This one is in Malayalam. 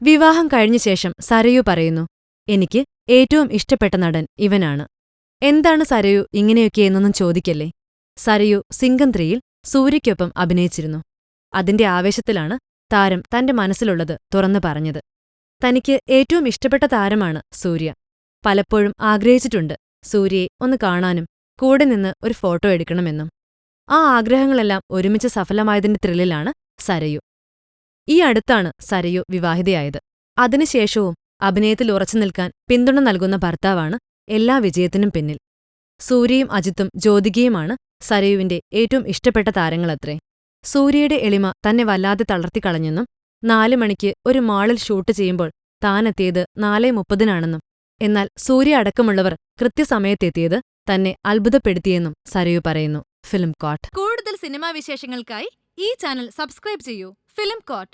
വിവാഹം കഴിഞ്ഞ ശേഷം സരയു പറയുന്നു, എനിക്ക് ഏറ്റവും ഇഷ്ടപ്പെട്ട നടൻ ഇവനാണ്. എന്താണ് സരയു ഇങ്ങനെയൊക്കെയെന്നൊന്നും ചോദിക്കല്ലേ. സരയു സിംഗം 3-യിൽ സൂര്യയ്ക്കൊപ്പം അഭിനയിച്ചിരുന്നു. അതിന്റെ ആവേശത്തിലാണ് താരം തന്റെ മനസ്സിലുള്ളത് തുറന്നു പറഞ്ഞത്. തനിക്ക് ഏറ്റവും ഇഷ്ടപ്പെട്ട താരമാണ് സൂര്യ. പലപ്പോഴും ആഗ്രഹിച്ചിട്ടുണ്ട് സൂര്യയെ ഒന്ന് കാണാനും കൂടെ നിന്ന് ഒരു ഫോട്ടോ എടുക്കണമെന്നും. ആ ആഗ്രഹങ്ങളെല്ലാം ഒരുമിച്ച് സഫലമായതിന്റെ ത്രില്ലിലാണ് സരയു. ഈ അടുത്താണ് സരയു വിവാഹിതയായത്. അതിനുശേഷവും അഭിനയത്തിൽ ഉറച്ചു നിൽക്കാൻ പിന്തുണ നൽകുന്ന ഭർത്താവാണ് എല്ലാ വിജയത്തിനും പിന്നിൽ. സൂര്യയും അജിത്തും ജ്യോതികയുമാണ് സരയുവിന്റെ ഏറ്റവും ഇഷ്ടപ്പെട്ട താരങ്ങളത്രേ. സൂര്യയുടെ എളിമ തന്നെ വല്ലാതെ തളർത്തിക്കളഞ്ഞെന്നും 4 മണിക്ക് ഒരു മാളിൽ ഷൂട്ട് ചെയ്യുമ്പോൾ താനെത്തിയത് 4:30-നാണെന്നും എന്നാൽ സൂര്യ അടക്കമുള്ളവർ കൃത്യസമയത്തെത്തിയത് തന്നെ അത്ഭുതപ്പെടുത്തിയെന്നും സരയു പറയുന്നു. Film court. കൂടുതൽ സിനിമാ വിശേഷങ്ങൾക്കായി ഈ ചാനൽ സബ്സ്ക്രൈബ് ചെയ്യൂ. Film coat.